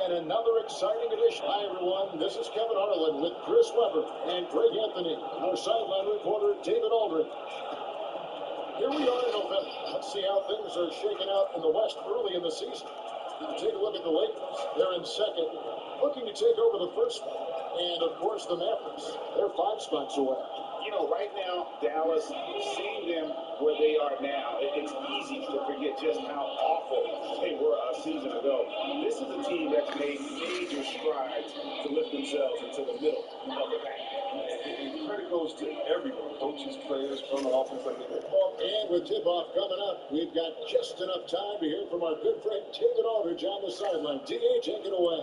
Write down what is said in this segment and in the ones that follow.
in another exciting edition. Hi, everyone. This is Kevin Harlan with Chris Webber and Greg Anthony, our sideline reporter, David Aldridge. Here we are in November. Let's see how things are shaking out in the West early in the season. Take a look at the Lakers. They're in second, looking to take over the first one. And, of course, the Mavericks. They're 5 spots away. You know, right now, Dallas, seeing them where they are now, it's easy to forget just how awful they were a season ago. This is a team that's made major strides to lift themselves into the middle of the pack. And credit goes to everyone, coaches, players, from the offense, like that. And with tip-off coming up, we've got just enough time to hear from our good friend David Aldridge on the sideline. D.A., take it away.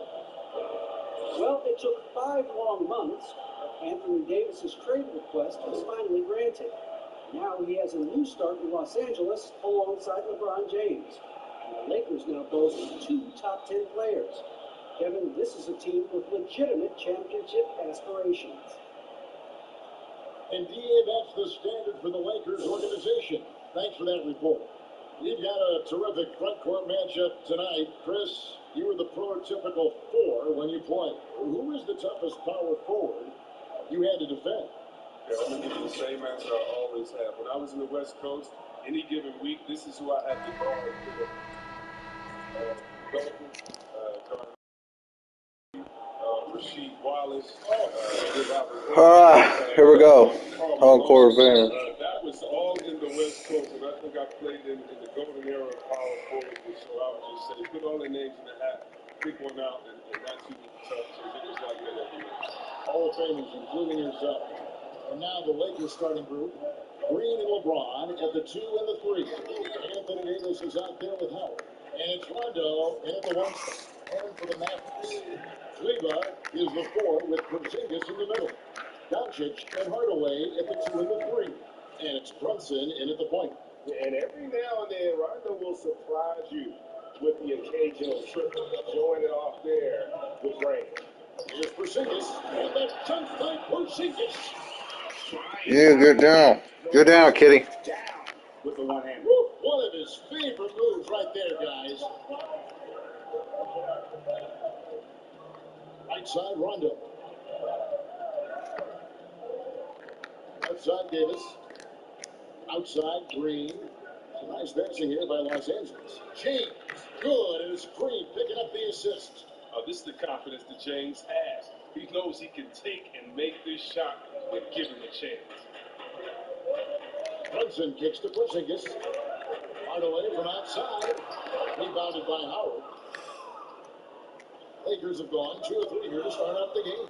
Well, it took 5 long months. Anthony Davis's trade request was finally granted. Now he has a new start in Los Angeles alongside LeBron James. And the Lakers now boast 2 top 10 players. Kevin, this is a team with legitimate championship aspirations. And D.A., that's the standard for the Lakers organization. Thanks for that report. We've got a terrific front court matchup tonight. Chris, you were the prototypical 4 when you played. Who is the toughest power forward you had to defend? Yeah, I'm going to give you the same answer I always have. When I was in the West Coast, any given week, this is who I had to guard. Rasheed Wallace. Here we go. Encore advantage. That was all in the West Coast, and I think I played in the golden era of power forward. So I would just say, put all their names in the hat, pick one out, and that's who was tough. So it was like that every year. Hall of Famers, including yourself. And now the Lakers starting group. Green and LeBron at the 2 and the 3. Anthony Davis is out there with Howard. And it's Rondo in at the 1 spot. And for the Mavericks, Kleba is the 4 with Porzingis in the middle. Doncic and Hardaway at the 2 and the 3. And it's Brunson in at the point. And every now and then, Rondo will surprise you with the occasional triple. Showing it off there with Ray. Here's Porzingis. And the jump by Porzingis. Yeah, get down. Get down, kitty. Down with the one hand. One of his favorite moves right there, guys. Right side, Rondo. Left side, Davis. Outside, Green. Some nice passing here by Los Angeles. James, good, and it's Green picking up the assist. This is the confidence that James has. He knows he can take and make this shot when given the chance. Brunson kicks to Porzingis. Hardaway from outside. Rebounded by Howard. Lakers have gone 2 or 3 here to start up the game.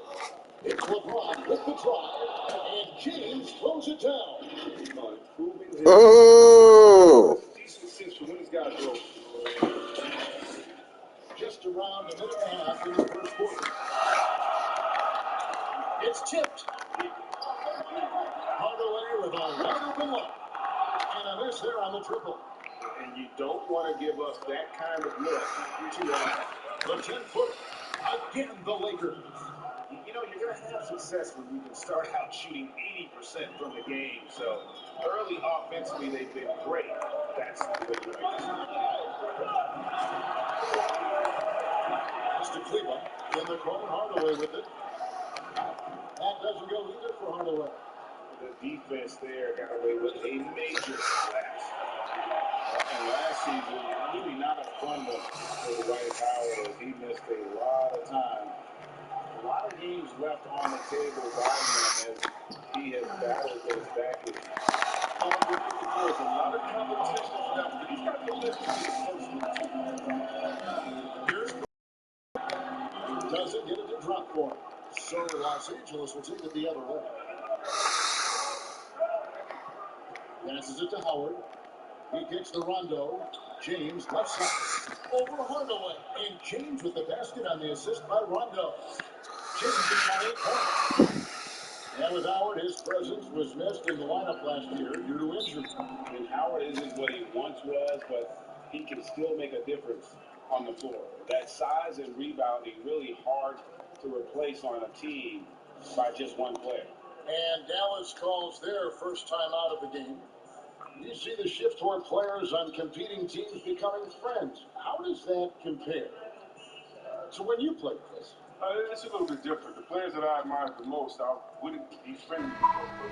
It's LeBron with the drive, and James throws it down. Oh! Decent sense for when he's got to go. Just around a minute and a half in the first quarter. It's tipped. Hardaway with a wide open look. And a miss there on the triple. And you don't want to give us that kind of look too often. The 10-foot. Again, the Lakers. You know, you're going to have success when you can start out shooting 80% from the game. So early offensively, they've been great. That's the way to make it. Mr. Kleba in the corner. Hardaway with it. That doesn't go either for Hardaway. The defense there got away with a major collapse. And last season, really not a fun one for the White Howard as he missed a lot of time. A lot of games left on the table by him as he has battled those back issues. There's a lot of competition for that, but he's got the list to Doesn't get it to drop for him. So Los Angeles will take it the other way. Passes it to Howard. He kicks to Rondo. James left side. Over Hardaway. And James with the basket on the assist by Rondo. James has got 8 points. And with Howard, his presence was missed in the lineup last year due to injury. And Howard isn't what he once was, but he can still make a difference on the floor. That size and rebounding really hard to replace on a team by just one player. And Dallas calls their first time out of the game. You see the shift toward players on competing teams becoming friends. How does that compare So when you played, Chris? It's a little bit different. The players that I admire the most, I wouldn't be friendly with.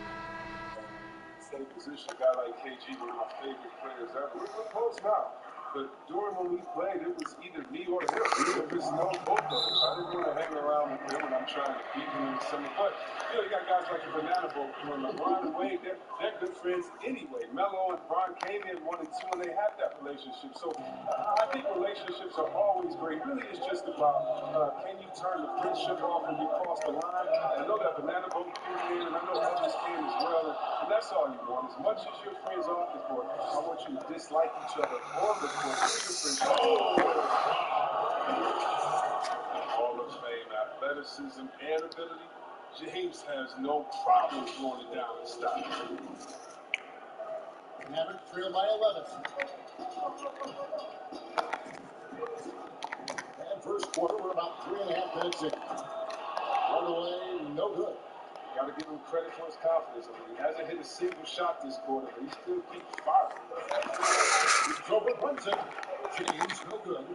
Same position, a guy like KG, one of my favorite players ever. We're close now. But during when we played, it was either me or him. There was no both of us. I didn't want to hang around with him when I'm trying to beat him in the summer. But, you got guys like the Banana Boat doing LeBron and Wade. They're good friends anyway. Melo and Bron came in 1 and 2, and they had that relationship. So I think relationships are always great. Really, it's just about can you turn the friendship off when you cross the line? I know that Banana Boat can, and I know others can as well. And that's all you want. As much as your friends off the court, I want you to dislike each other on the court. Hall of Fame, athleticism, and ability. James has no problem throwing it down and stopping. Maverick trail by 11. And first quarter, we're about 3.5 minutes in. Run away, no good. Got to give him credit for his confidence. I mean, he hasn't hit a single shot this quarter, but he still keeps firing. It's over Brunson. James, no good.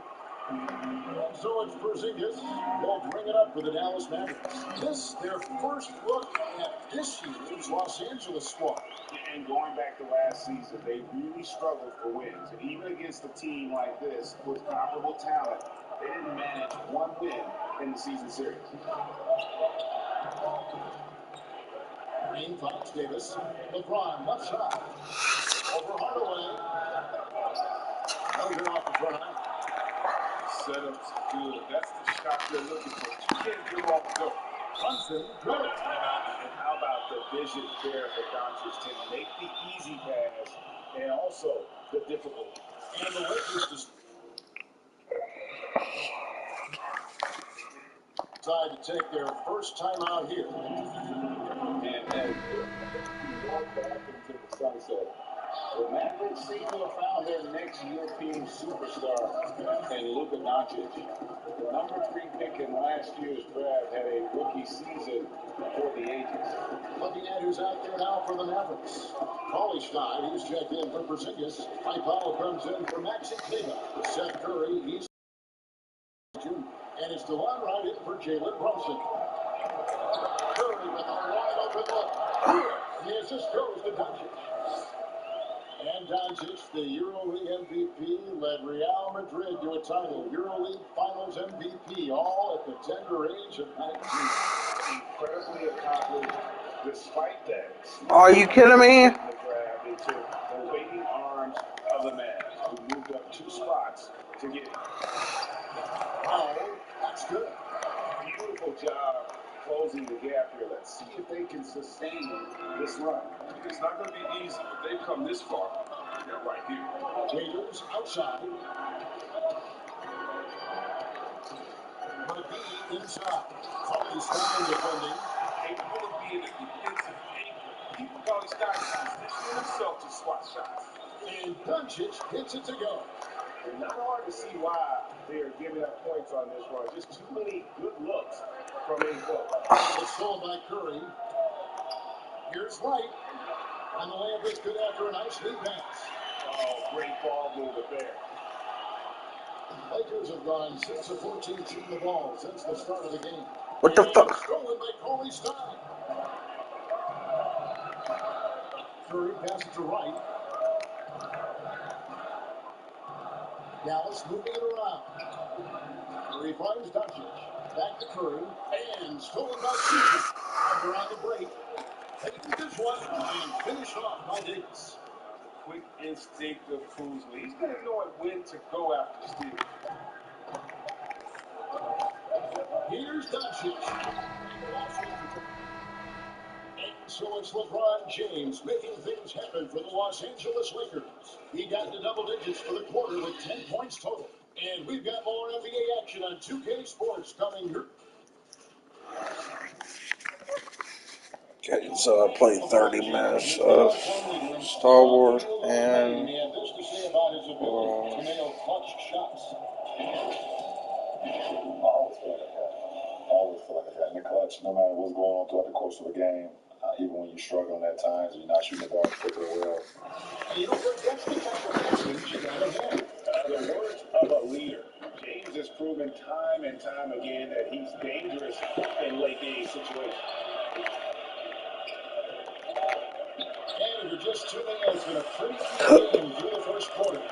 And so it's Porzingis. They'll bring it up for the Dallas Mavericks. This, their first look at this year's Los Angeles squad. And going back to last season, they really struggled for wins. And even against a team like this with comparable talent, they didn't manage one win in the season series. Green finds Davis. LeBron left side. Over Hardaway. No good off the front. Setup's good. That's the shot they're looking for. You can't give off the go. Brunson, good. And how about the vision there for Doncic to make the easy pass and also the difficult? And the Lakers decide to take their first time out here. And walk back into the sunset. The Mavericks seem to have found their next European superstar in Luka Doncic. The number 3 pick in last year's draft had a rookie season for the ages. Looking at who's out there now for the Mavericks. Cauley Stein, he's checked in for Porzingis. Mike Powell comes in for Maxi Kleber. Seth Curry, he's and it's DeLon Wright in for Jalen Brunson. Curry with a wide open look. The assist goes to Doncic. And Doncic, the EuroLeague MVP, led Real Madrid to a title. EuroLeague Finals MVP, all at the tender age of 19. Incredibly accomplished despite that. Are you kidding me? The grab into the waiting arms of the man who moved up 2 spots to get it. Oh, that's good. Beautiful job closing the gap here. Let's see if they can sustain this run. It's not going to be easy, but they've come this far. They're right here. Waiters outside. McGee inside. Cauley Stein defending. Capable of being a defensive anchor. People call these guys position himself to swat shots. And Doncic hits it to go. And not hard to see why they are giving up points on this run. Just too many good looks from in close. It's stolen by Curry. Here's White. And the layup is good after a nice lead pass. Oh, great ball movement there. Lakers have gone 6 of 14 shooting the ball since the start of the game. What the fuck? Stolen by Cauley Stein. Curry passes to Wright. Dallas moving it around. Curry finds Doncic. Back to Curry. And stolen by Stevens. Under on the break. Taking this one and finished off by Davis. Quick instinct of Kuzma. He's going to know when to go after steal. Here's Doncic. And so it's LeBron James making things happen for the Los Angeles Lakers. He got to double digits for the quarter with 10 points total. And we've got more NBA action on 2K Sports coming here. Okay, so I played 30 minutes of Star Wars and He had this to say about his ability to nail clutch shots. Always feel like that in the clutch, no matter what's going on throughout the course of a game. Even when you're struggling at times, you're not shooting the ball particularly well. And you don't forget the type of message you gotta have. The words of a leader. James James has proven time and time again that he's dangerous in late game situations. And you're just tuning in. It's been a pretty good game through the first quarter.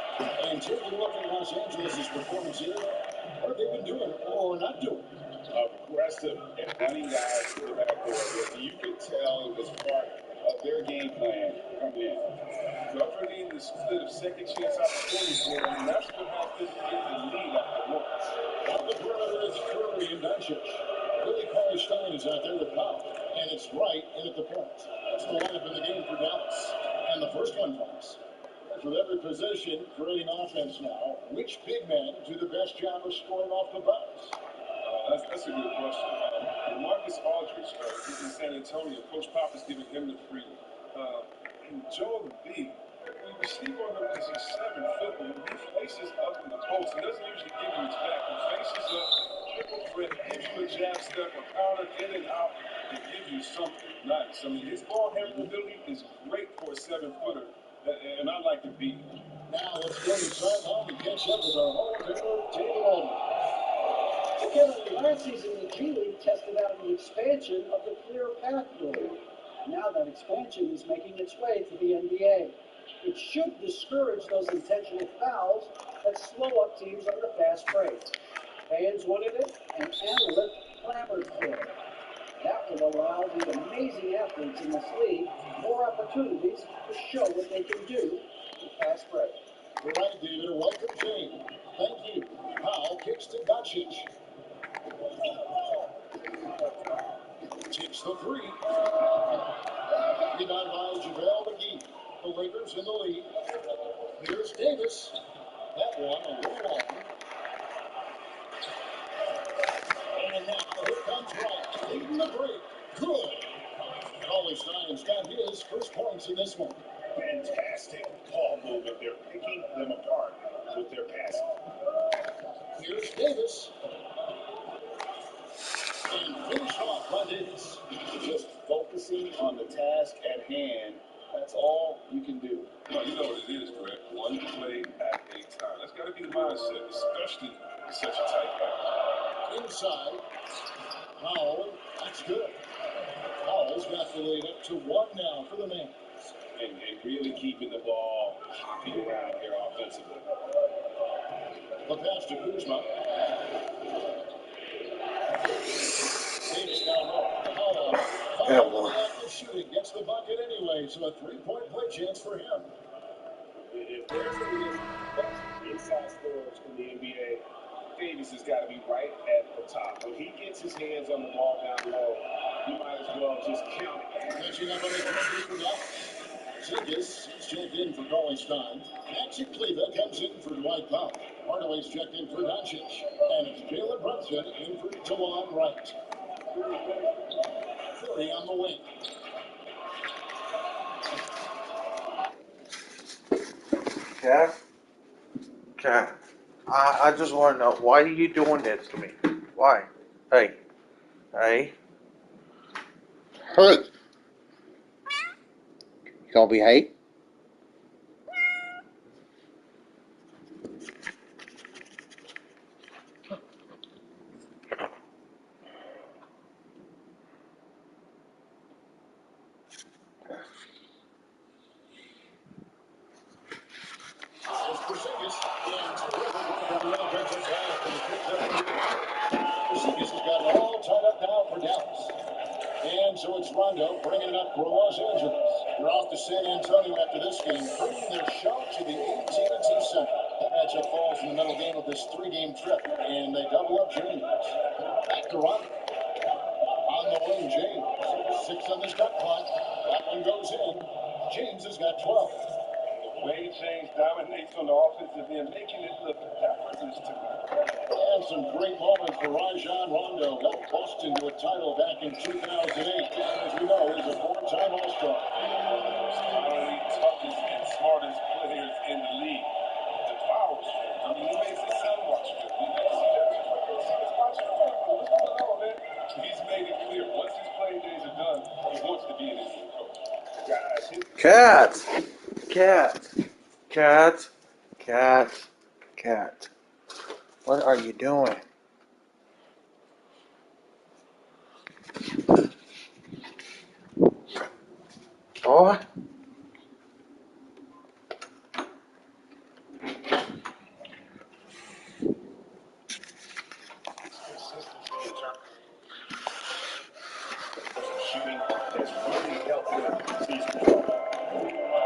And taking a look at Los Angeles' performance here, what have they been doing or not doing? Aggressive and running guys to the backboard. You could tell it was part of their game plan coming in. Governing the split of second chance opportunities for them, and that's what helped them get the lead after one. On the perimeter, it's Curry and Doncic. Willie Cauley-Stein is out there with Powell, and it's right in at the point. That's the lineup in the game for Dallas. And the first one comes. With every position creating offense now, which big men do the best job of scoring off the bounce? That's a good question. Marcus Aldridge in San Antonio, Coach Pop is giving him the freedom. And Joel Embiid, we sleep on him because he's 7 foot, but when he faces up in the post, he doesn't usually give you his back. He faces up, triple threat, gives you a jab step, a counter, in and out, and gives you something nice. I mean, his ball handling ability is great for a 7-footer, and I like to beat him. Now let's go to sideline and catch up with our Hall of Famer, David Aldridge. Kevin, last season the G League tested out the expansion of the clear path rule. Now that expansion is making its way to the NBA. It should discourage those intentional fouls that slow up teams under fast break. Fans wanted it, and analysts clamored for it. That would allow the amazing athletes in this league more opportunities to show what they can do with fast break. You're right, David. Welcome, James. Thank you. Powell kicks to Doncic. Takes the three. Rebound by JaVale McGee. The Lakers in the lead. Here's Davis. That one a little long. And now here comes Wright. Leading the break. Good. Cauley-Stein's got his first points in this one. Fantastic ball movement. They're picking them apart with their passing. Here's Davis. And finished off by Davis. Just focusing on the task at hand. That's all you can do. Well, you know what it is, Greg. One play at a time. That's got to be the mindset, especially in such a tight game. Inside. Powell. That's good. Powell's got the lead up to one now for the man. And really keeping the ball hopping around here offensively. The pass to Kuzma. Davis down low. Powell. Active shooting. Gets the bucket anyway, so a three-point play chance for him. If there's going to be inside scorers in the NBA, Davis has got to be right at the top. When he gets his hands on the ball down low, you might as well just count it. Catching up on the three for Dallas. Ziggis is checked in for Cauley-Stein. Maxi Kleba comes in for Dwight Powell. Hardaway's checked in for Doncic. And it's Jalen Brunson in for Tawan Wright. Curry on the wing. Cat, I just want to know, why are you doing this to me? Why? Hey. Hey. You gonna behave? Ziggis has got it all tied up now for Dallas. And so it's Rondo bringing it up for Los Angeles. They're off to San Antonio after this game, bringing their show to the AT&T Center. That matchup falls in the middle game of this three-game trip, and they double up James. Back to Rondo. On the wing, James. 6 on the shot clock. That one goes in. James has got 12. The way James dominates on the offensive end, making it look effortless to me. And some great moments for Rajon Rondo. Helped Boston to a title back in 2008. As we know, he's a 4-time All-Star. One of the toughest and smartest players in the league. The powers. I mean, he makes it sound much good. He's made it clear. Once his playing days are done, he wants to be an NBA coach. Cat. What are you doing? Boy. Shooting has really helped them this season.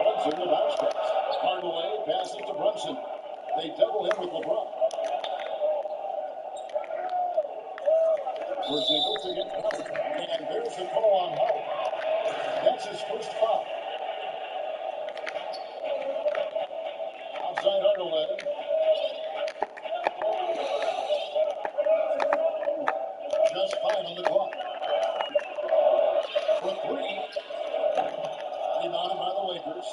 Brunson with bounce pass. Hardaway passes to Brunson. They double him with LeBron. Porzingis against Howard. And there's the call on Howard. That's his first foul. Outside Hardaway. Just 5 on the clock. For 3. Rebounded by the Lakers.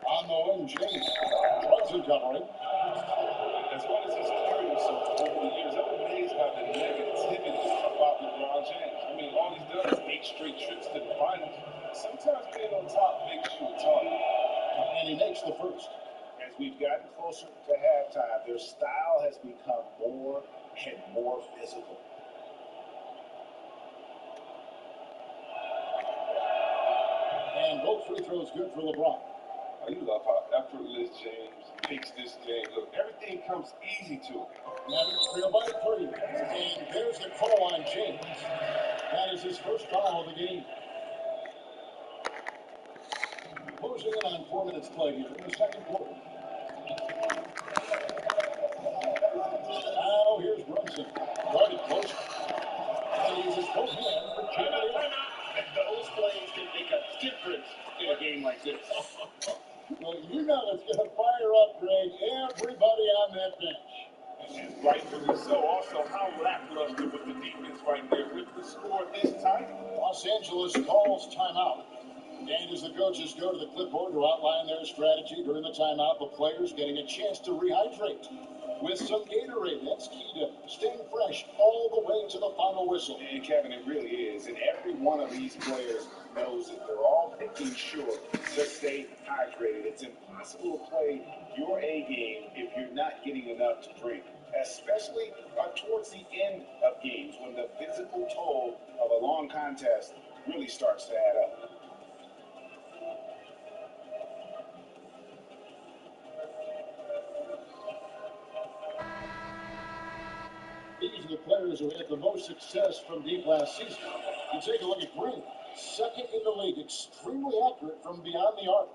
On the wing, James. Brunson covering. As well as he's carried himself over the years, I'm amazed by the negativity about LeBron James. I mean, all he's done is 8 straight trips to the finals. Sometimes being on top makes you a target. And he makes the first. As we've gotten closer to halftime, their style has become more and more physical. And both free throws good for LeBron. Oh, you love how effortless James makes this game look. Everything comes easy to him. Mavericks trail by 3. And there's the call on James. That is his first foul of the game. Closing in on 4 minutes played here in the second quarter. Now here's Brunson. Guarded close. And he uses both hands for timeout. And those plays can make a difference in a game like this. Well, you know it's going to fire up, Greg, everybody on that bench. And rightfully so. Also, how lackluster with the defense right there with the score this tight. Los Angeles calls timeout. And as the coaches go to the clipboard to outline their strategy during the timeout, the players getting a chance to rehydrate with some Gatorade. That's key to staying fresh all the way to the final whistle. And Kevin, it really is. And every one of these players knows it. They're all making sure to stay hydrated. It's impossible to play your A game if you're not getting enough to drink, especially towards the end of games when the physical toll of a long contest really starts to add up. These are the players who had the most success from deep last season. You take a look at Green, second in the league, extremely accurate from beyond the arc.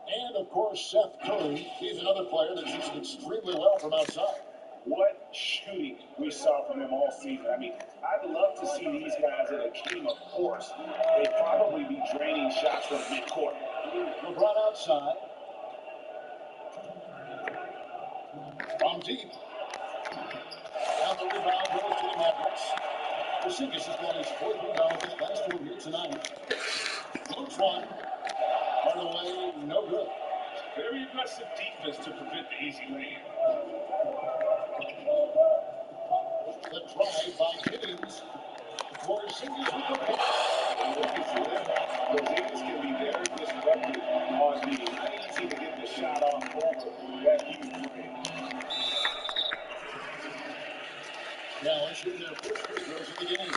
And, of course, Seth Curry. He's another player that shoots extremely well from outside. What shooting we saw from him all season. I mean, I'd love to see these guys in a team of force. They'd probably be draining shots from midcourt. LeBron outside. From deep. Now the rebound goes to the Mavericks. Porzingis has got his 4th rebound in the last 4 here tonight. Looks one. Hardaway, no good. Very aggressive defense to prevent the easy lane. The drive by James. Porzingis with the pick. Porzingis can be very disruptive on the not easy to get the shot off over that huge play. Dallas shooting their first free throws of the game.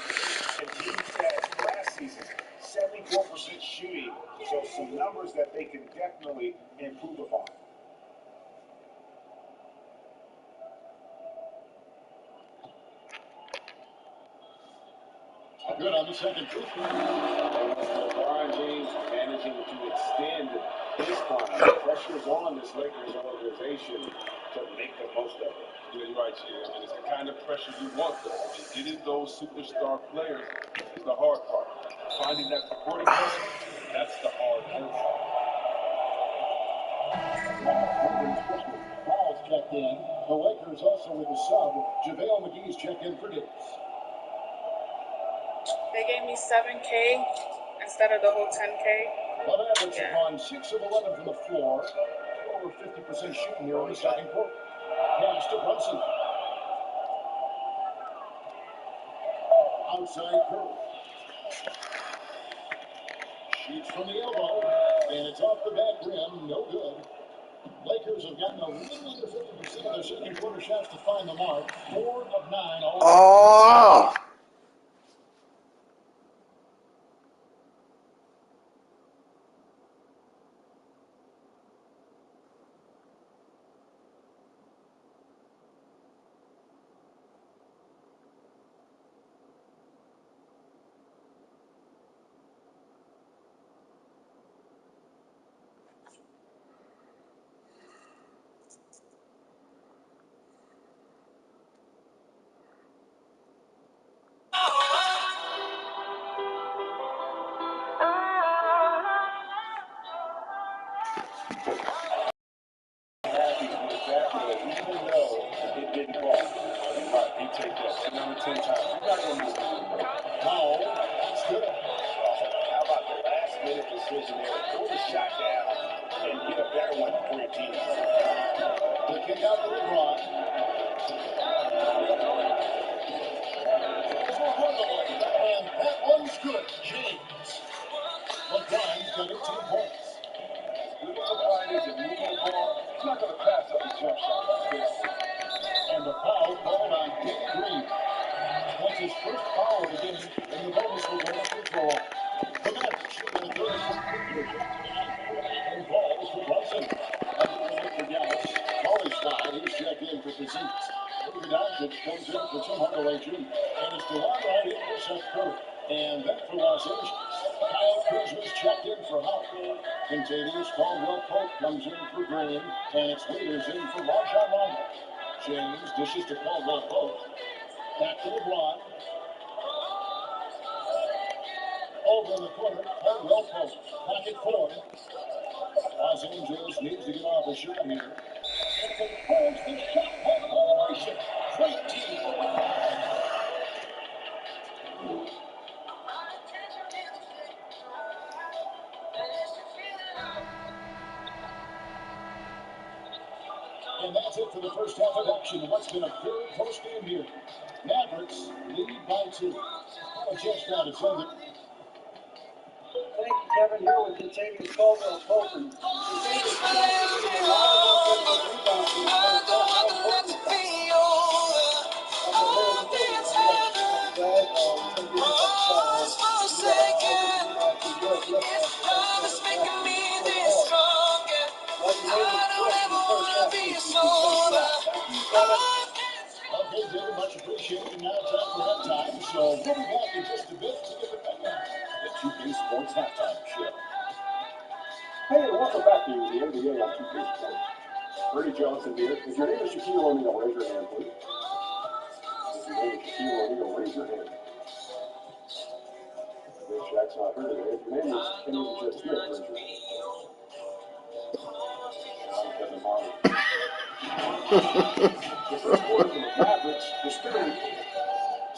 And teams that last season, 74% shooting. So some numbers that they can definitely improve upon. Good on the second free throw. LeBron James managing to extend his prime. Pressure's on this Lakers organization to make the most of it. Yeah, you're right, Chair. I mean, it's the kind of pressure you want, though. I mean, getting those superstar players is the hard part. Finding that supporting person, that's the hard part. Fouls checked in. The Lakers also with the sub. JaVale McGee's checked in for Davis. They gave me $7K instead of the whole $10K. The Mavericks have gone 6 of 11 from the floor. Over 50% shooting here in the second quarter. Pass to Brunson. Outside Curry. Shoots from the elbow. And it's off the back rim. No good. Lakers have gotten a little under 50% of their second quarter shots to find the mark. 4 of 9. All Oh! happy with that play, even though it didn't fall. Right, he take that 10 times. He's not going to move it. No, that's good. How about the last minute decision there? Pull the shot down and get a better one for your team. The kick out to LeBron. And that one's good. James. LeBron's got 18 points. Good as LeBron is at moving the ball, he's not going to pass up a jump shot like this. And the foul called on Danny Green. That's his first foul of the game, and the bonus will go up to throw. The Mavericks in the third quarter. And balls for Brunson. Underneath for Dallas. Molly slide. He's checked in for Porzingis. Luka Doncic comes in for Tim Hardaway Jr. And it's DeLon right in for Seth Curry. And then for Los Angeles, Kyle Kuzma's checked in for Howard. Contagious Caldwell Pope comes in for Green. And it's Waiters in for Rajon Rondo. James dishes to Caldwell Pope. Back to LeBron. Over in the corner, Caldwell Pope. Pocket four. Los Angeles needs to get off a shot here. And controls the shot celebration. Great team. And that's it for the first half of action. What's been a very close game here. Mavericks lead by 2. A chance now to send it. Thank you, Kevin. Here with Contagious Caldwell Pope. And Contagious getting a lot of offensive rebounds in the first half. How important is that? Okay, David, much appreciated. Now it's time for halftime. So we'll be back in just a bit to get it back on the 2K Sports Halftime Show. Hey, and welcome back to the NBA on 2K Sports. Brady Johnson here. If your name is Shaquille O'Neal, raise your hand, please. If your name is Shaquille O'Neal, raise your hand. Okay, Shaq's not here today. If your name is Kenny the Jet Smith, raise your hand. Kevin Marley. The first quarter for the Mavericks was fairly even.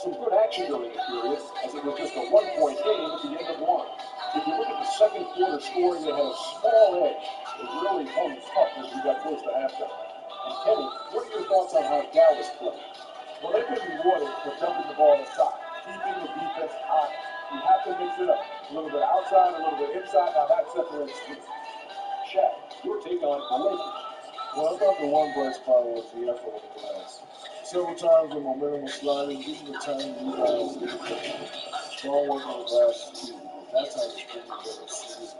Some good action during the period, as it was just a 1-point game at the end of one. If you look at the second quarter scoring, they had a small edge. It really hung tough as we got close to halftime. And Kenny, what are your thoughts on how Dallas played? Well, they've been rewarded for dumping the ball inside, keeping the defense hot. You have to mix it up. A little bit outside, a little bit inside. Now that separates the team. Shaq, your take on the Lakers. Well, I thought the one bright spot was the effort of the glass. Several times the momentum was sliding, even the time rebounds. Strong work on the glass. That's how the spring is.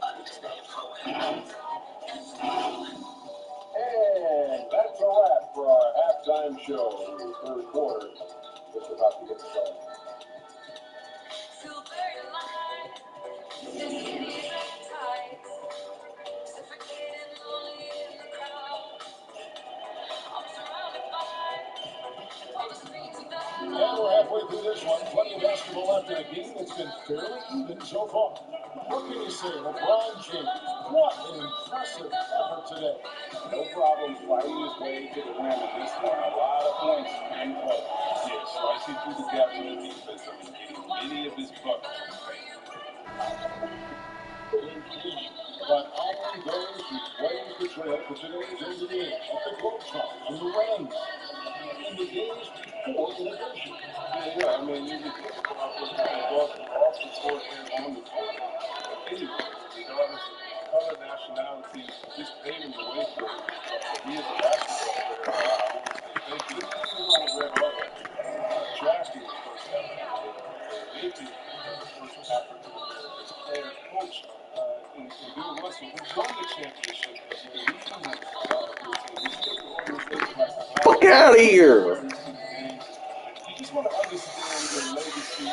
And that's a wrap for our halftime show. The third quarter is about to get started. And we're halfway through this one. Plenty of basketball left in the game. It's been fairly even so far. What can you say? LeBron James. What an impressive effort today. No problem fighting his way to the rim at this point. A lot of points in play. Yeah, slicing through the gaps on the defense. I mean, getting many of his buckets. But on goes who plays the trail for today's NBA at the Globetrotters and the Rams. And the games before in addition. Yeah, I mean, you can think about what's going on off the court and on the court. Anyway, regardless of color, nationality, just paving the way for me as a basketball player. I want to say thank you. This is on a red level. Drafting the first African American player, making the first African American player, coach, and Bill Russell, who won the championship that year, leading them to a team. You take the organization like the Fuck out of here. 36 games. You just want to understand your legacy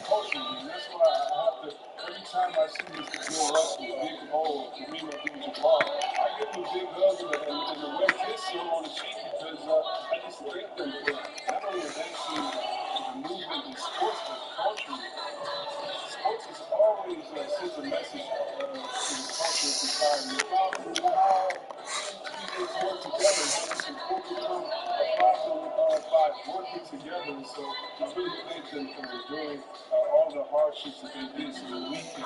culturally, and that's why I have to, every time I see Mr. Bill Russell, Big O, Kareem Abdul-Jabbar, I give him a big hug and a wet kiss on the cheek because I just thank them for not only advancing the movement in sports, but culturally. Sports has always sent a message to the culture of society about how humans work together, how we can overcome a problem by working together. And so I really thank them for enduring all the hardships that they did so that we can,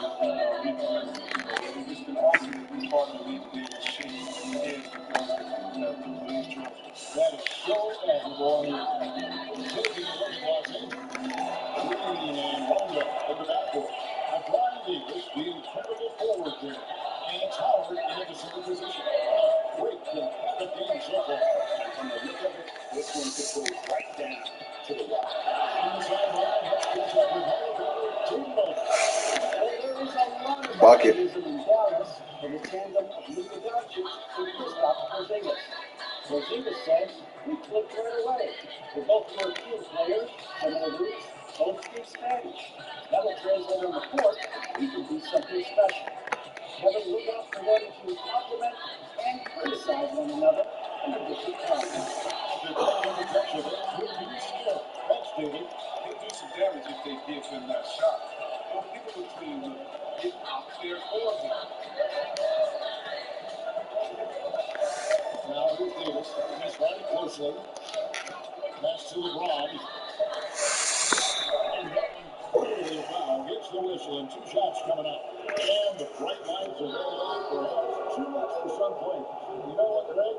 it's been awesome to be part of the league today and shape kids with those Williams trophy. That is so admirable. Taking a look at Los Angeles. Green and Rondo in the backcourt. Now, Brian Davis, the incredible forward there. And it's Howard in the center position. A great competitive game so far. And from the look of it, this one could go right down to the wire. On the sideline, Hutch goes up with Howard brother, Jaden Bowman. Well, there is a lot of Bucket. optimism in Dallas for the tandem of Luka Doncic and Kristaps Porzingis. Porzingis says, we clicked right away. We're both European players, similar roots, both speak Spanish. That'll translate on the court. We can do something special. Kevin, look out for them to complement and criticize one another in a different context. After playing under pressure, they could be scared. Thanks, David. They do some damage if they give him that shot. Those people between them get out there for him. Now here's Davis. He's running closely. Pass to LeBron. And that one clearly a foul. Gets the whistle and 2 shots coming up. And the bright lights are there. Perhaps too much for some players. You know what, Greg?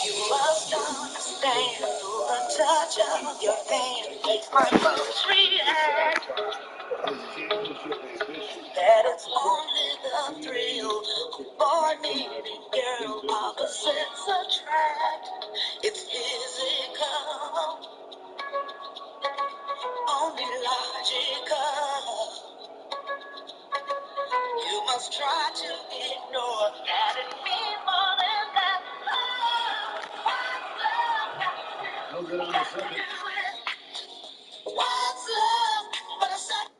You must understand through the touch of your hand makes my folks react. His championship ambition. That it's only the thrill of boy meeting girl, opposites attract. It's physical, only logical. You must try to ignore that it means more than that. Love, No good on the second. what's love but a second?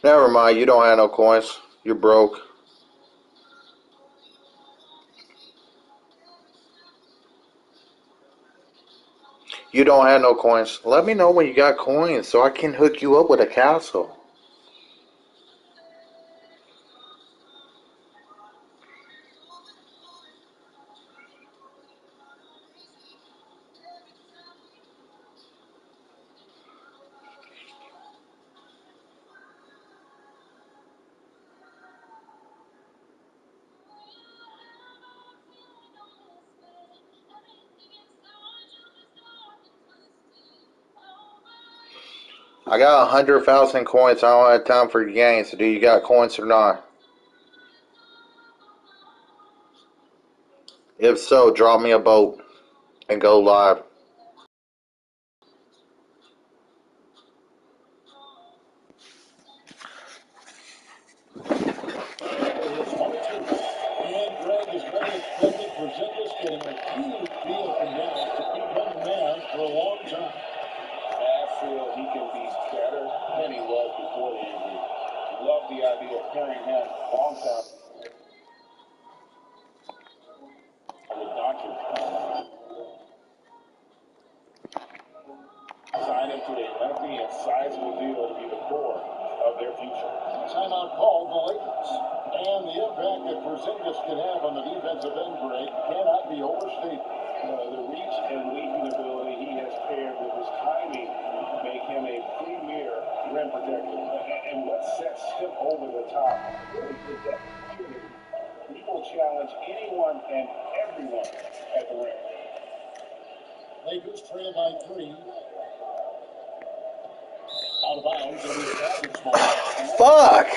Never mind, you don't have no coins. You're broke. You don't have no coins. Let me know when you got coins so I can hook you up with a castle. I got 100,000 coins. I don't have time for your games. So do you got coins or not? If so, draw me a boat and go live. It's 22. And Greg is very expected. Porzingis getting a huge deal from Dallas to keep him man for a long time. I feel he can be better than he was before the injury. Love the idea of pairing sizable deal to be the core of their future. Timeout called the Lakers. And the impact that Porzingis can have on the defensive end grade cannot be overstated. The reach and leaping ability he has paired with his timing make him a premier rim protector. And what sets him over the top really is that period. He will challenge anyone and everyone at the rim. Lakers trail by 3. Out of bounds, and he's Mavericks ball. Fuck!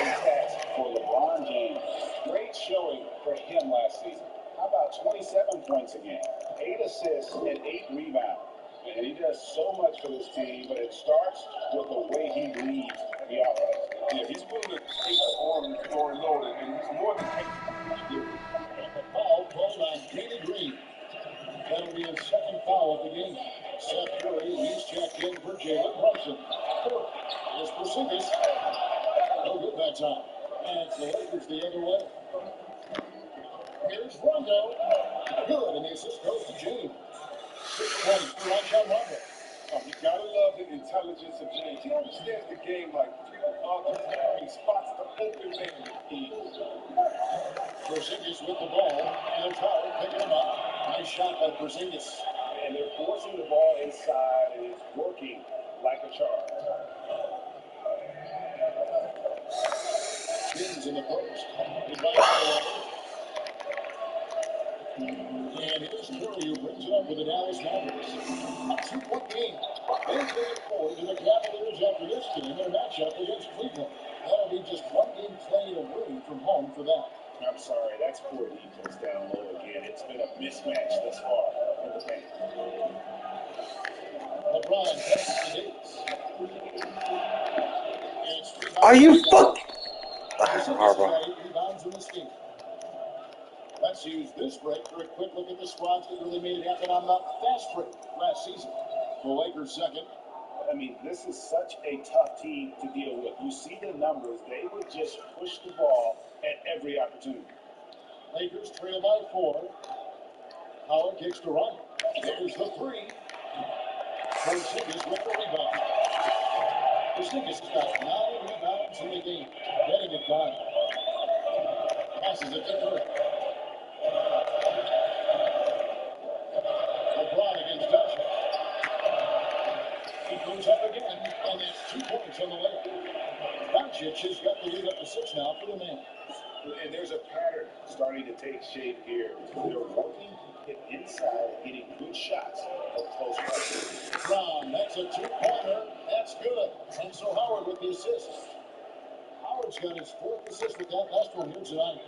For LeBron James. Great showing for him last season. How about 27 points a game, 8 assists, and 8 rebounds? And he does so much for this team, but it starts with the way he leads the offense. Yeah, he's willing to take the foreign load, and he's more than capable to do it. And the foul called on Danny Green. That'll be his second foul of the game. Seth Curry, he's checked in for Jalen Brunson. Third is Porzingis. No good that time. And it's the Lakers the other way. Here's Rondo. Good, and the assist goes to James. 6 points for Rajon Rondo. Oh, you gotta love the intelligence of James. He understands the game like he spots the open man. Porzingis with the ball, and Trout picking him up. Nice shot by Porzingis. And they're forcing the ball inside, and it's working like a charm. Spins in the post. Invites it away. And here's Curry who brings it up with the Dallas Mavericks. A 2-point game. They take it forward to the Cavaliers after this game, their matchup against Cleveland. That'll be just one game played away from home for them. I'm sorry, that's poor defense down low again. It's been a mismatch thus far in the paint. LeBron passes to Davis. And it's Are you fuck? Horrible. Rebounds in this game. Let's use this break for a quick look at the squads that really made it happen on the fast break last season. The Lakers second. I mean, this is such a tough team to deal with. You see the numbers. They would just push the ball at every opportunity. Lakers trail by 4. Howard kicks to right. There's the 3. Porzingis with the rebound. Porzingis has got 9 rebounds in the game. Getting it done. Passes it to Curry. LeBron against Dutch. He goes up again, and that's 2 points on the way. Doncic has got the lead up to 6 now for the man. And there's a pattern starting to take shape here. They're working it inside, getting good shots of close pressure. Brown, that's a 2-pointer. That's good. And so Howard with the assist. Howard's got his 4th assist with that last one here tonight.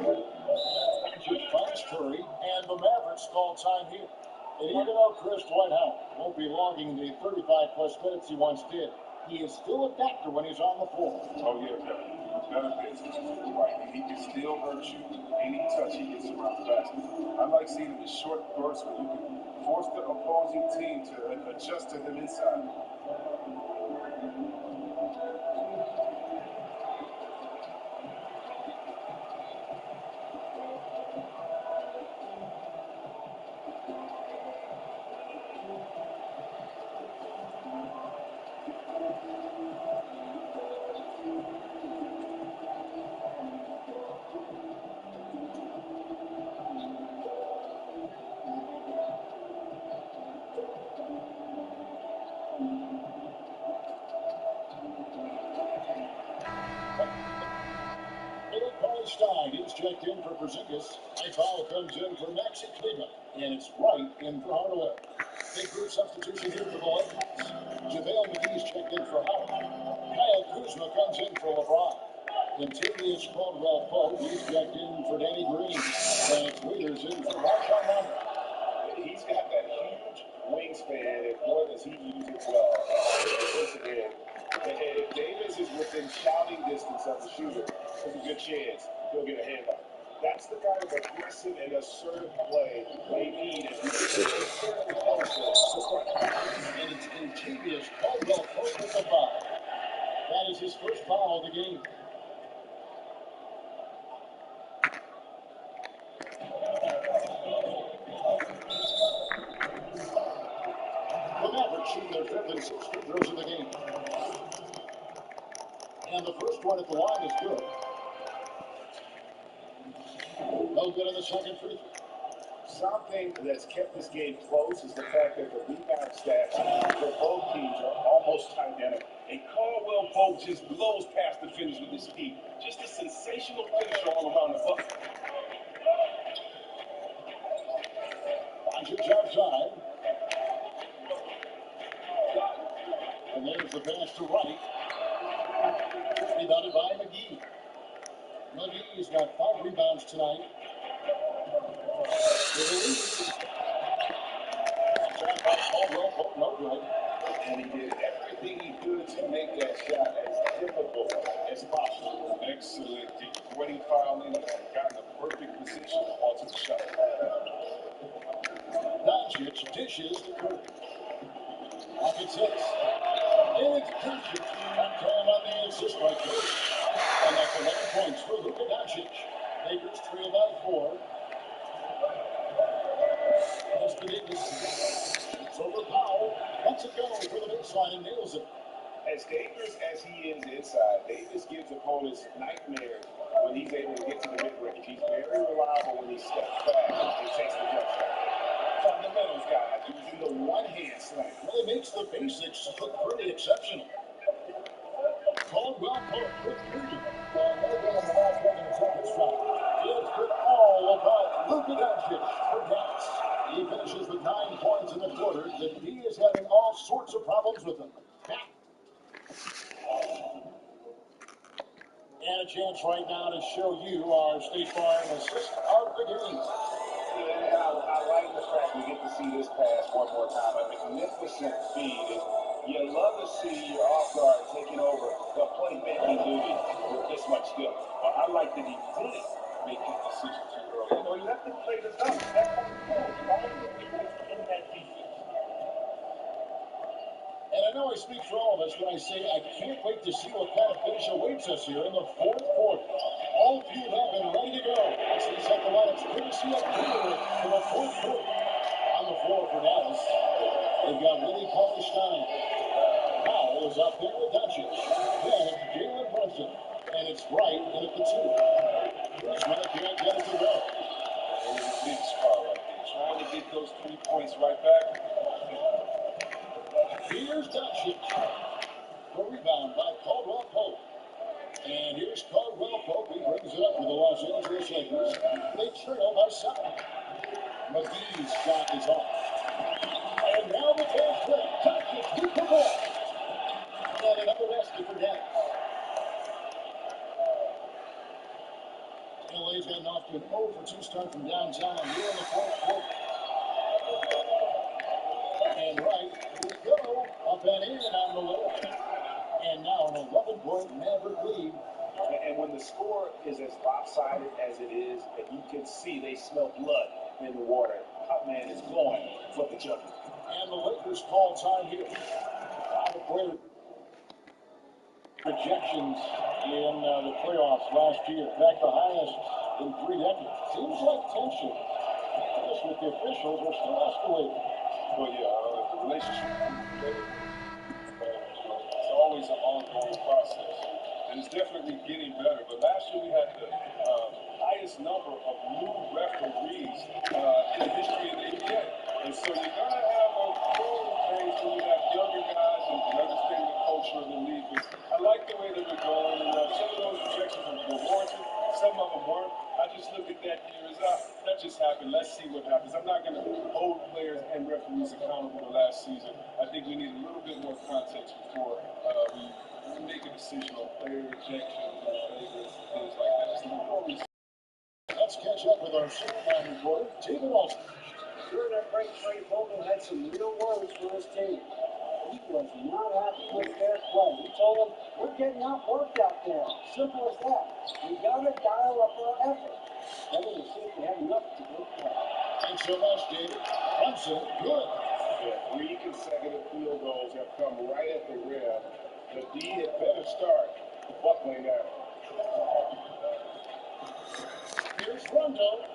Doncic finds Curry, and the Mavericks call time here. And even though Chris Dwight Howard won't be logging the 35-plus minutes he once did, he is still a factor when he's on the floor. Oh, yeah, Kevin. Benefits. Right. He can still hurt you any touch he gets around the basket. I like seeing him in short bursts where you can force the opposing team to adjust to him inside. Stein, he's checked in for Porzingis. A foul comes in for Maxi Kleber, and it's right in for Hardaway. Big group substitution here for the Lakers. JaVale McGee's checked in for Howard. Kyle Kuzma comes in for LeBron. Latavius Caldwell-Pope, he's checked in for Danny Green. And it's Wheeler's in for Rajon Rondo. He's got that huge wingspan, and boy, does he use it well. Listen here, if Davis is within shouting distance of the shooter, there's a good chance he'll get a handoff. That's the kind of aggressive and assertive play they need as we get closer to start. And it's Latavius Caldwell-Pope with the foul. That is his first foul of the game. The Mavericks shooting their fifth and sixth free throws of the game. And the first one at the line is good. No good on the second free throw. Something that's kept this game close is the fact that the rebound stats for both teams are almost identical. And Caldwell Pope just blows past defenders with his speed. Just a sensational finisher all around the bucket. Doncic outside. And there's the pass to Wright. Rebounded by McGee. McGee's got 5 rebounds tonight. Shot by Caldwell Pope, no good. And he did everything he could to make that shot as difficult as possible. Excellent avoiding fouling, got in the perfect position onto the shot. Doncic dishes to Curry. Rockets hits. It's Doncic. Time on the assist right there. And that's 11 points for Luka Doncic. Lakers trail by 4. That's the Davis. It's over Powell. Lets it go for the baseline and nails it. As dangerous as he is inside, Davis gives opponents nightmares when he's able to get to the mid-range. He's very reliable when he steps back and takes the jump shot. Fundamentals guy using the one-hand slam. Well, it makes the basics look pretty exceptional. Caldwell Pope with 3. And they've been on the last one to take this shot. It's been all about Luka Doncic for Dallas. He finishes with 9 points in the quarter. The D is having all sorts of problems with him. Back. And a chance right now to show you our State Farm assist of the game. I like the fact we get to see this pass one more time. A magnificent feed. You love to see your off guard taking over the playmaking duty with this much skill. But I like that he didn't make his decision too early. You know, you have to play the dunk. That's how you do it. Find the weakness in that defense. And I know I speak for all of us when I say I can't wait to see what kind of finish awaits us here in the fourth quarter. All fueled up and ready to go. As they set the lineups courtesy of Cleveland for the fourth quarter. On the floor for Dallas, they've got Willie Cauley-Stein. Powell is up there with Doncic. Then Jalen Brunson. And it's Wright in at the 2. Here's one that can't get it to go. It was a big spot right there. Trying to get those 3 points right back. Here's Doncic. The rebound by Caldwell Pope. And here's Caldwell Pope. He brings it up for the Los Angeles Lakers. They trail by 7. McGee's shot is off. And now the fast break. Doncic with the ball. And another basket for Dallas. LA's gotten off to an 0 for 2 start from downtown here in the fourth quarter. And right, here we go. Up and in on the way. And now an 11-point Maverick lead. And when the score is as lopsided as it is, and you can see they smell blood in the water, Hot Man is going for the judgment. And the Lakers call time here. 5 player rejections in the playoffs last year. In fact, the highest in 3 decades. Seems like tension, I guess, with the officials are still escalating. Well, yeah, the relationship with the players, it's always an ongoing process. And it's definitely getting better. But last year we had the highest number of new referees in the history of the NBA. And so you're going to have a growing phase when you have younger guys and understanding the culture of the league. But I like the way that we're going. And some of those rejections were warranted. Some of them weren't. I just look at that here as that just happened. Let's see what happens. I'm not going to hold players and referees accountable to last season. I think we need a little bit more context before we make a decision on player rejections and favors and things like that. Just before we. Let's catch up with our Superman reporter, David Alston. During that break, Trey Vogel had some real words for his team. He was not happy with their play. He told them, we're getting outworked out there. Simple as that. We got to dial up our effort. Then we'll see if we have enough to get there. Thanks so much, David. Brunson, good. Yeah, 3 consecutive field goals have come right at the rim. The D had better start buckling down. Here's Rondo.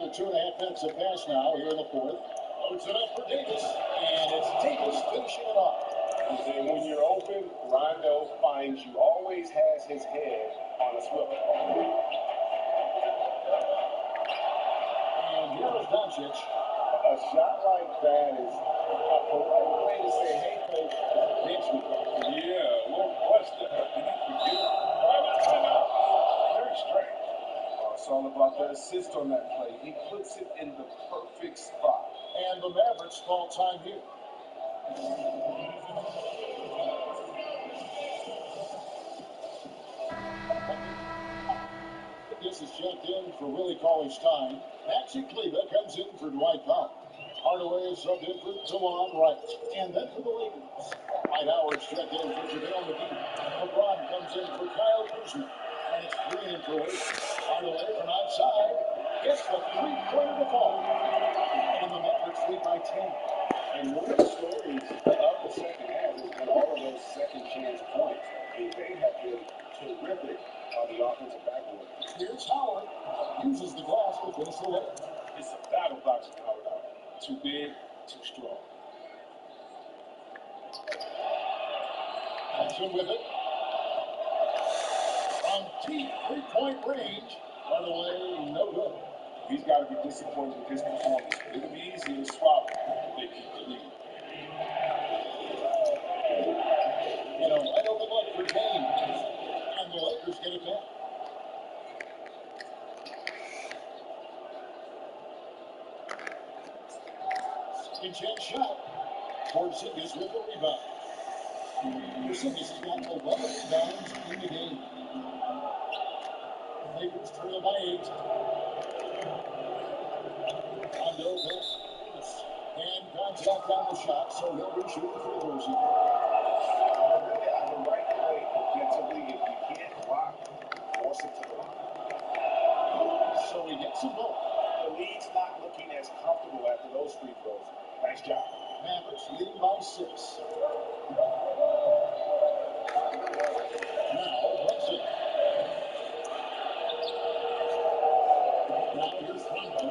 with 2.5 minutes to pass now here in the fourth. Loads it up for Davis, and it's Davis finishing it off. And when you're open, Rondo finds you, always has his head on a swivel. And here's Doncic. A shot like that is a polite way to say, hey, coach, bench me. Yeah, a little question. Did he forget it? Time out. Very strange. It's all about the assist on that play. He puts it in the perfect spot. And the Mavericks call time here. This is checked in for Willie Cauley-Stein. Maxi Kleber comes in for Dwight Powell. Hardaway is subbed in for DeLon Wright. And then for the Lakers, Dwight Howard's checked in for JaVale McGee. LeBron comes in for Kyle Kuzma. And it's Green in for Wade. Hardaway from outside gets the three-pointer to fall. And the Mavericks lead by 10. And one of the stories of the second half has been all of those second chance points. They have been terrific on the offensive backboard. Here's Howard. Uses the glass to finish the layup. It's a battle box for Howard out. Too big, too strong. Thompson with it. From deep three-point range. Run away, no good. He's got to be disappointed with his performance. It'll be easy to swallow if they keep the lead. And a wide open look for James. And the Lakers get it back. Second chance shot. Porzingis with the rebound. Porzingis has got 11 rebounds in the game. Lakers trail by 8. Rondo pass. And contact on the shot, so he'll reshoot the free throws here. Yeah, the right play defensively, if you can't block, force it to the line. So he gets them both. The lead's not looking as comfortable after those free throws. Nice job. Mavericks leading by 6. Now, Brunson. Now here's Rondo.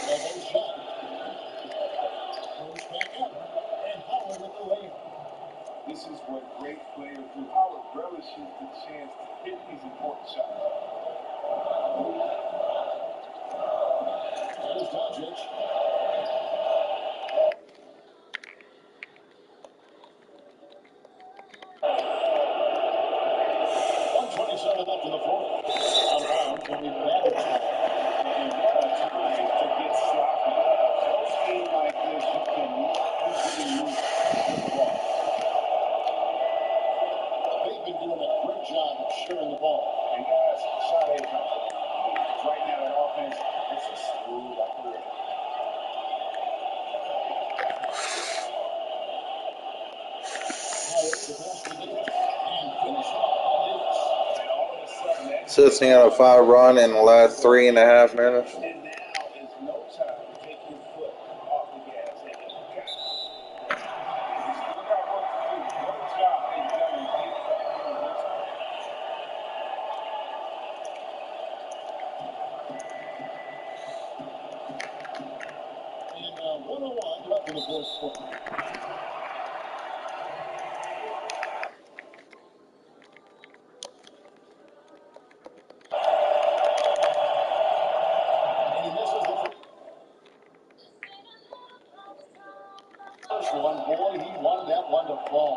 Elbow shot. Goes back up. And Howard with the layup. This is what great players do. Howard relishes the chance to hit these important shots. There's Doncic. Left in the fourth. Around will be batted time. And what a time to get sloppy. A scheme like this, you cannot easily lose with the ball. They've been doing a great job of sharing the ball. And guys, shot ain't coming. Right now, that offense, it's a smooth operation. Howard to pass to Davis. And finish off by Davis. And all of a sudden, that Sitting on a 5 run in the last 3.5 minutes. and now is no time to take your foot off the gas. And you got it. You still got work to do. What a job they've done in getting back in the next one. And 101 left in the fourth quarter. And he misses the first one. Boy, he wanted that one to fall.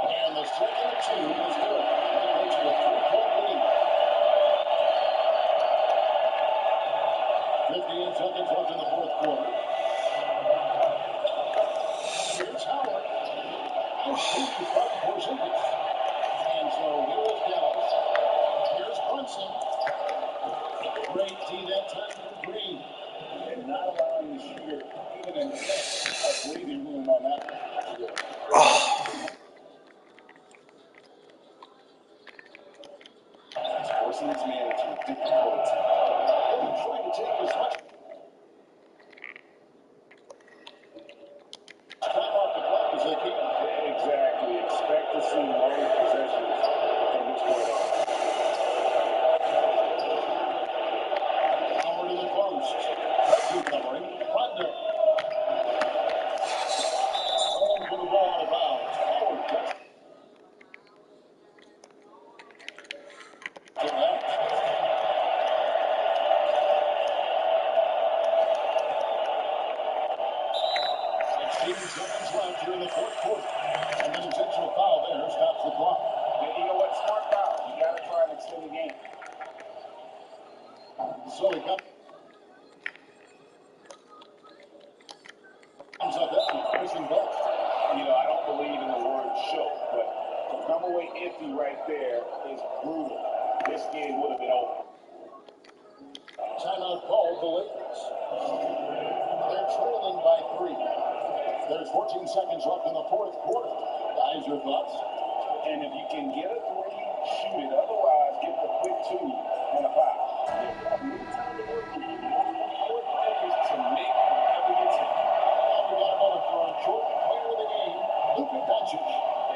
And the second 2 is good. That makes it a 3-point lead. 15 seconds left in the fourth quarter. Here's Howard. Nice deep from Porzingis. And so here is Dallas. Here's Brunson. Great D that time for Green. And not allowing the shooter even an inch of breathing room on that one. He's forcing his man into a difficult He's trying to take as much time off the clock as they can. exactly. Expect to see long possessions from this point on. 8 seconds left here in the fourth quarter. And an intentional foul there stops the clock. You know what? Smart foul. You got to try and extend the game. So he comes up empty, missing both. I don't believe in the word choke, but to come away empty right there is brutal. This game would have been over. Timeout called the Lakers. They're trailing by 3. There's 14 seconds left in the fourth quarter. Guys, your thoughts? And if you can get a 3, shoot it. Otherwise, get the quick 2 and a foul. More time to work with. Important thing is to make whatever you take. And we got another for a short player of the game, Luka Doncic.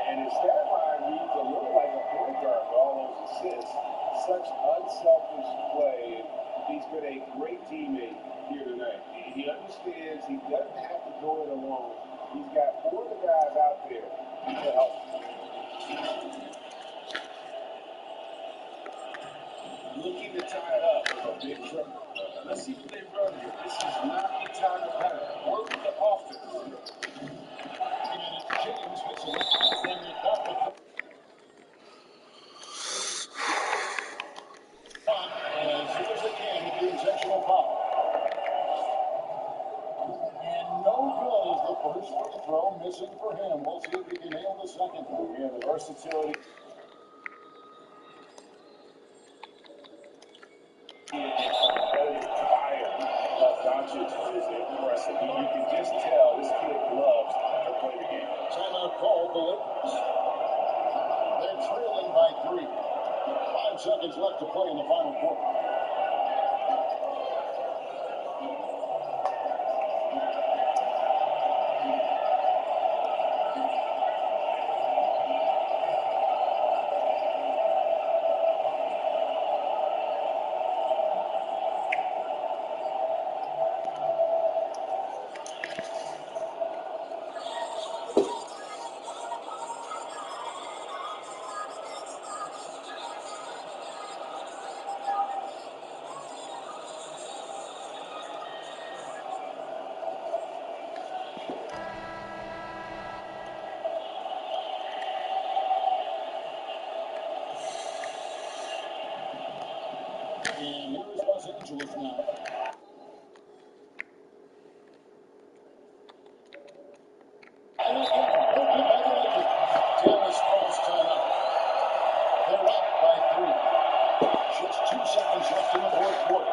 And his stat line reads a little like a point guard for all those assists. Such unselfish play. He's been a great teammate here tonight. He understands he doesn't have to go it alone. He's got 4 of the guys out there to help. Looking to tie it up with a big triple. Let's see what they run here. This is not the time to panic. Work with the offense. James hits it and they got the as soon as they can with the intentional foul. And no good is the first free throw missing for him. We'll see if he can nail the second. Yeah, the versatility. Fire of Doncic is impressive. You can just tell this kid loves to play the game. Timeout called the Lakers. They're trailing by 3. 5 seconds left to play in the final quarter. And here's Los Angeles now. And again, broken by the Lakers. Dallas calls timeout. They're up by 3. Just 2 seconds left in the fourth quarter.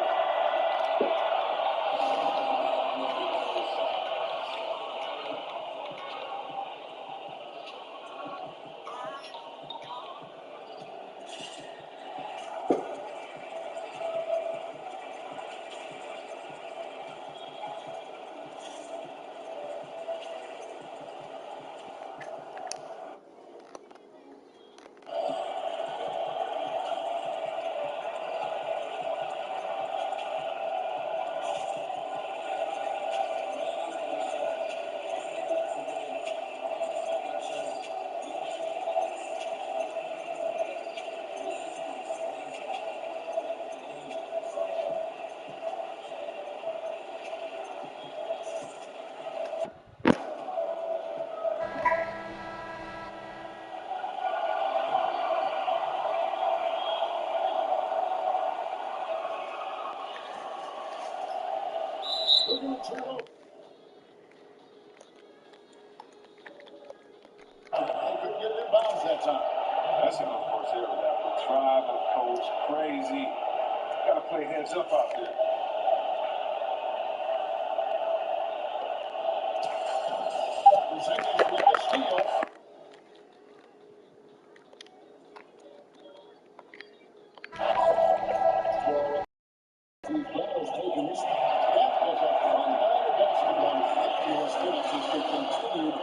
They're going to turn over. They couldn't get it in bounds that time. That's an unforced error. That would drive a coach crazy. Got to play heads up out there. Porzingis with the steal. These players taking this. That was a fun-minded basketball. Fabulous finish as they continued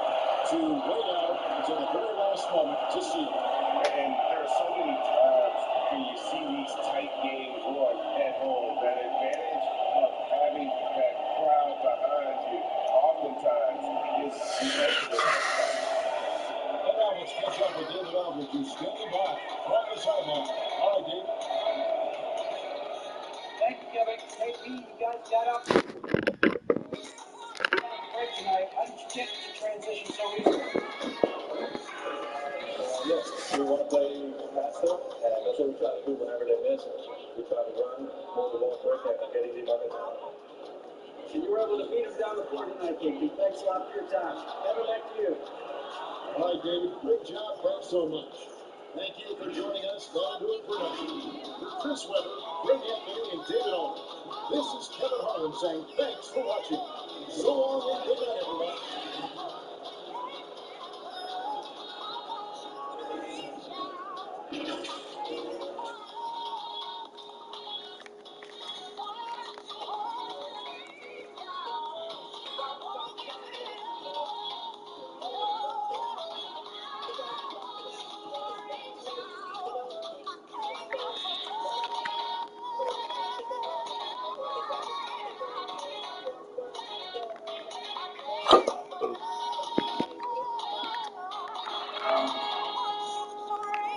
to wait out until the very last moment to seal. And there are so many times when you see these tight games won at home, that advantage of having that crowd behind you oftentimes is immeasurable. And now let's catch up with David Aldridge, who's standing by from the sideline. All right, Dave. Thank you, Kevin. Hey, you guys got up. Tonight. How did you get play faster, and that's what we try to do whenever they miss. We try to run, move the ball quick, and get easy buckets. So you were able to beat him down the court tonight, KP. Thanks a lot for your time. Kevin, back to you. All right, David. Great job. Thanks so much. Thank you for joining us. That'll do it for us. For Chris Webber, Greg Anthony, and David Allman, this is Kevin Harlan saying thanks for watching. So long and good night, everyone.